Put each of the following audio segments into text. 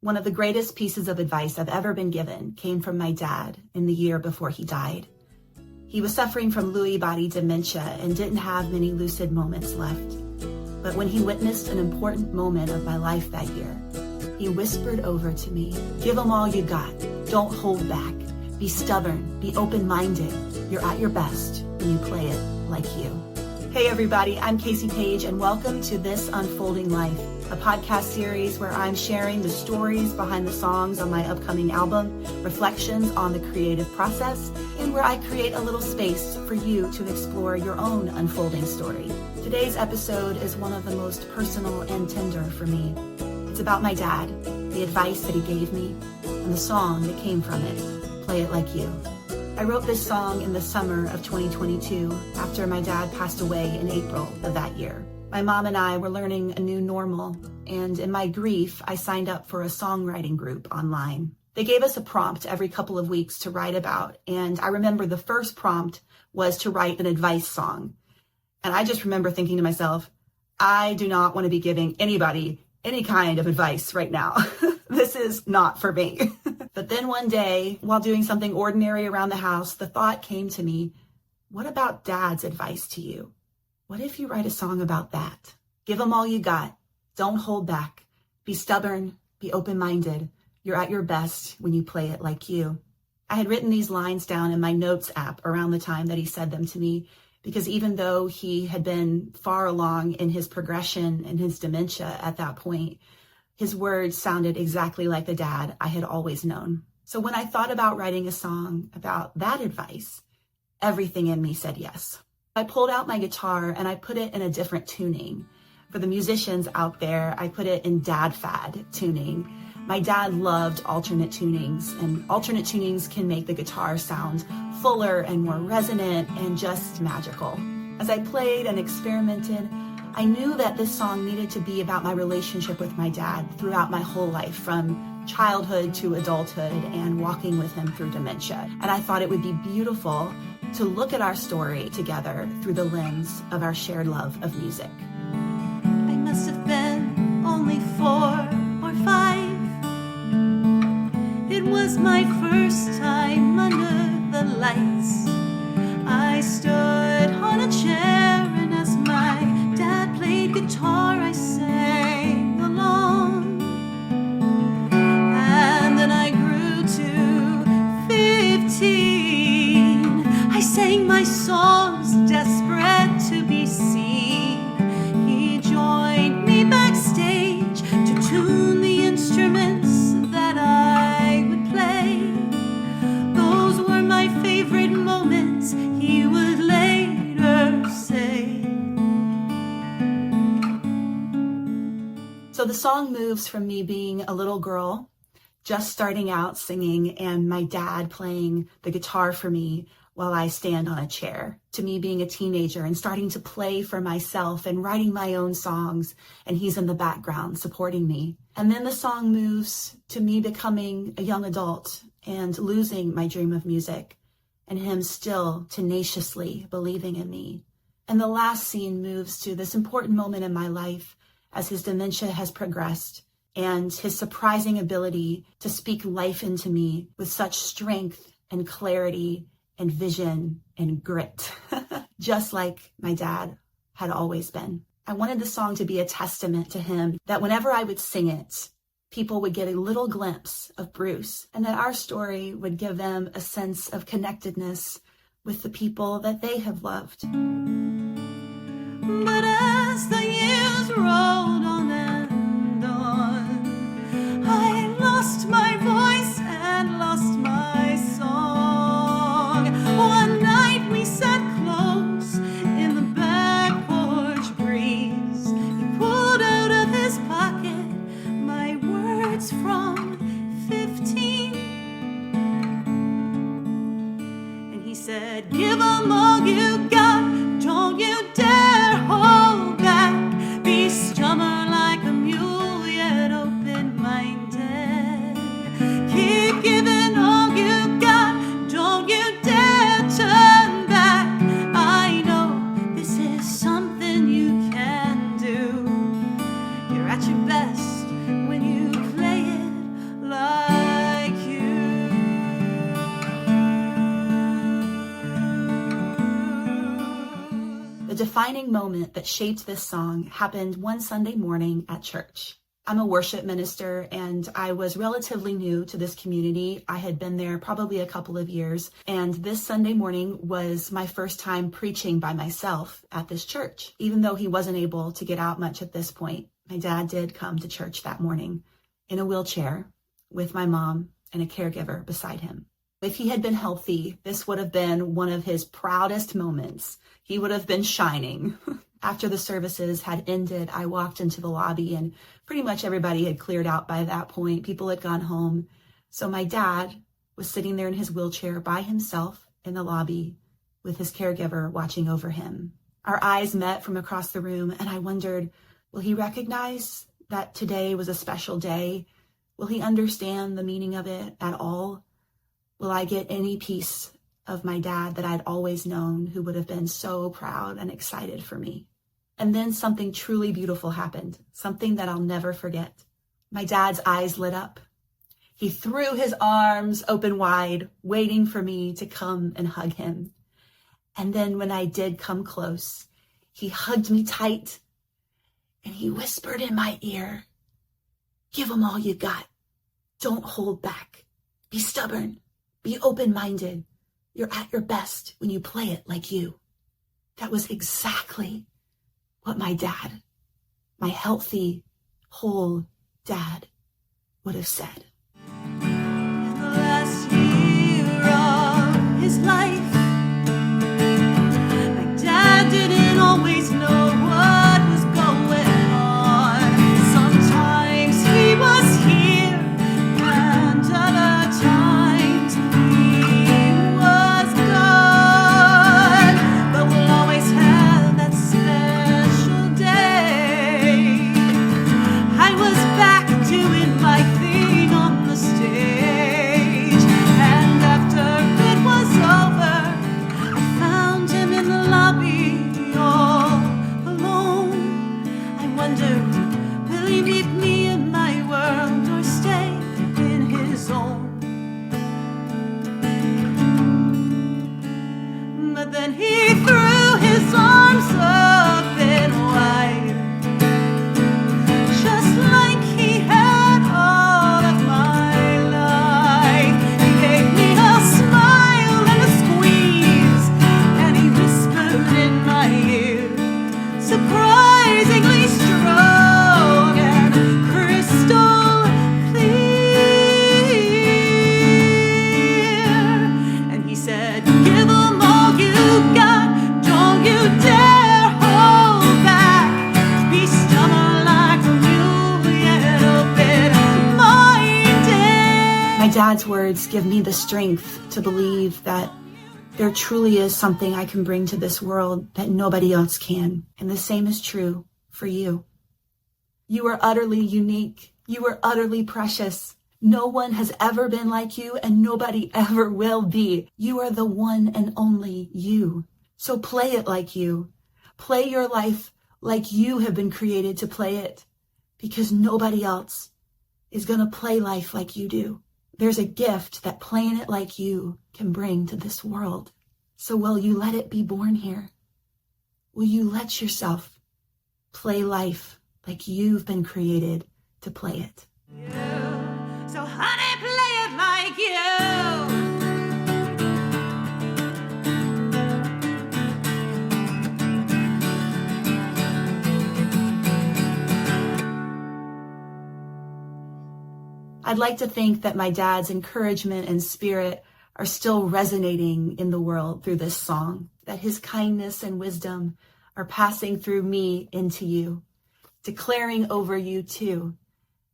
One of the greatest pieces of advice I've ever been given came from my dad in the year before he died. He was suffering from Lewy body dementia and didn't have many lucid moments left. But when he witnessed an important moment of my life that year, he whispered over to me, "Give them all you got. Don't hold back. Be stubborn. Be open-minded. You're at your best when you play it like you." Hey everybody, I'm Casey Page and welcome to This Unfolding Life, a podcast series where I'm sharing the stories behind the songs on my upcoming album, reflections on the creative process, and where I create a little space for you to explore your own unfolding story. Today's episode is one of the most personal and tender for me. It's about my dad, the advice that he gave me, and the song that came from it, Play It Like You. I wrote this song in the summer of 2022 after my dad passed away in April of that year. My mom and I were learning a new normal, and in my grief, I signed up for a songwriting group online. They gave us a prompt every couple of weeks to write about, and I remember the first prompt was to write an advice song. And I just remember thinking to myself, I do not want to be giving anybody any kind of advice right now. This is not for me. But then one day, while doing something ordinary around the house, the thought came to me, what about Dad's advice to you? What if you write a song about that? Give them all you got. Don't hold back. Be stubborn. Be open-minded. You're at your best when you play it like you. I had written these lines down in my notes app around the time that he said them to me, because even though he had been far along in his progression and his dementia at that point, his words sounded exactly like the dad I had always known. So when I thought about writing a song about that advice, everything in me said yes. I pulled out my guitar and I put it in a different tuning. For the musicians out there, I put it in dad fad tuning. My dad loved alternate tunings, and alternate tunings can make the guitar sound fuller and more resonant and just magical. As I played and experimented, I knew that this song needed to be about my relationship with my dad throughout my whole life, from childhood to adulthood and walking with him through dementia. And I thought it would be beautiful to look at our story together through the lens of our shared love of music. I must have been only 4 or 5. It was my first time under the lights. I stood on a chair, and as my dad played guitar, I sang along. And then I grew to 15. I sang my songs, desperate to be seen. He joined me backstage to tune the instruments that I would play. Those were my favorite moments, he would later say. So the song moves from me being a little girl, just starting out singing, and my dad playing the guitar for me while I stand on a chair, to me being a teenager and starting to play for myself and writing my own songs, and he's in the background supporting me. And then the song moves to me becoming a young adult and losing my dream of music, and him still tenaciously believing in me. And the last scene moves to this important moment in my life as his dementia has progressed and his surprising ability to speak life into me with such strength and clarity and vision and grit, just like my dad had always been. I wanted the song to be a testament to him, that whenever I would sing it, people would get a little glimpse of Bruce, and that our story would give them a sense of connectedness with the people that they have loved. But as the years rolled on and on, I lost my voice and lost my song. One night we sat close in the back porch breeze. He pulled out of his pocket my words from 15. And he said, "Give 'em all you got. Don't you dare hold back. Be stubborn like a mule, yet open-minded. Keep giving all you got. Don't you dare turn back. I know this is something you can do. You're at your best when you play it defining moment that shaped this song happened one Sunday morning at church. I'm a worship minister, and I was relatively new to this community. I had been there probably a couple of years, and this Sunday morning was my first time preaching by myself at this church. Even though he wasn't able to get out much at this point, my dad did come to church that morning in a wheelchair with my mom and a caregiver beside him. If he had been healthy, this would have been one of his proudest moments. He would have been shining. After the services had ended, I walked into the lobby and pretty much everybody had cleared out by that point. People had gone home. So my dad was sitting there in his wheelchair by himself in the lobby with his caregiver watching over him. Our eyes met from across the room, and I wondered, will he recognize that today was a special day? Will he understand the meaning of it at all? Will I get any piece of my dad that I'd always known, who would have been so proud and excited for me? And then something truly beautiful happened, something that I'll never forget. My dad's eyes lit up. He threw his arms open wide, waiting for me to come and hug him. And then when I did come close, he hugged me tight and he whispered in my ear, "Give them all you got. Don't hold back. Be stubborn. Be open-minded. You're at your best when you play it like you." That was exactly what my dad, my healthy, whole dad, would have said. In the last year of his life, my dad didn't always know what was going on. Sometimes he was here, and other times he was gone. But we'll always have that special day. I was back doing my thing on the stage, and after it was over, I found him in the lobby all alone. I wondered, will he meet me in my world or stay in his own? But then he threw his arms up and wide, just like he had all of my life. He gave me a smile and a squeeze, and he whispered in my ear, surprisingly strong and crystal clear. And he said, "Give 'em all you got. Don't you dare hold back. Be stubborn like a mule and open-minded." My dad's words give me the strength to believe that there truly is something I can bring to this world that nobody else can. And the same is true for you. You are utterly unique. You are utterly precious. No one has ever been like you, and nobody ever will be. You are the one and only you. So play it like you. Play your life like you have been created to play it, because nobody else is going to play life like you do. There's a gift that playing it like you can bring to this world. So will you let it be born here? Will you let yourself play life like you've been created to play it? So honey, play it like you. I'd like to think that my dad's encouragement and spirit are still resonating in the world through this song, that his kindness and wisdom are passing through me into you, declaring over you too,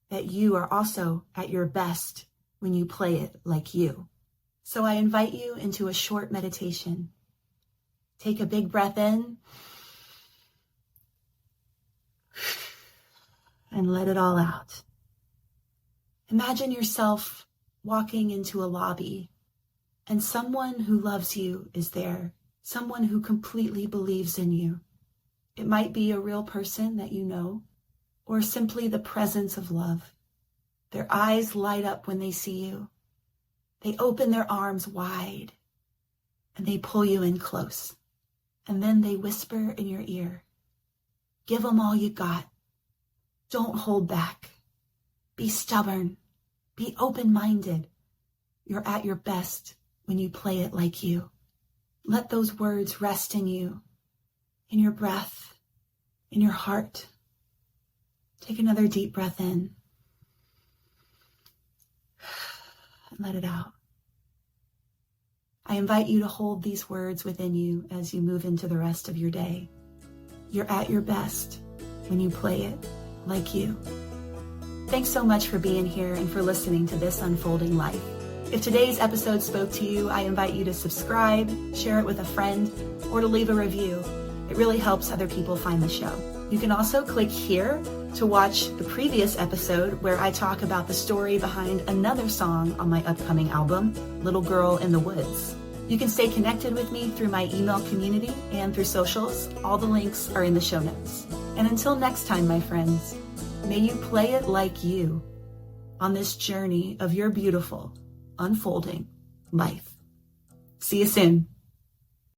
that you are also at your best when you play it like you. So I invite you into a short meditation. Take a big breath in and let it all out. Imagine yourself walking into a lobby and someone who loves you is there, someone who completely believes in you. It might be a real person that you know, or simply the presence of love. Their eyes light up when they see you. They open their arms wide and they pull you in close. and then they whisper in your ear. Give them all you got. Don't hold back. Be stubborn. Be open-minded. You're at your best when you play it like you. Let those words rest in you, in your breath, in your heart. Take another deep breath in and let it out. I invite you to hold these words within you as you move into the rest of your day. You're at your best when you play it like you. Thanks so much for being here and for listening to This Unfolding Life. If today's episode spoke to you, I invite you to subscribe, share it with a friend, or to leave a review. It really helps other people find the show. You can also click here to watch the previous episode where I talk about the story behind another song on my upcoming album, Little Girl in the Woods. You can stay connected with me through my email community and through socials. All the links are in the show notes. And until next time, my friends, may you play it like you on this journey of your beautiful, unfolding life. See you soon.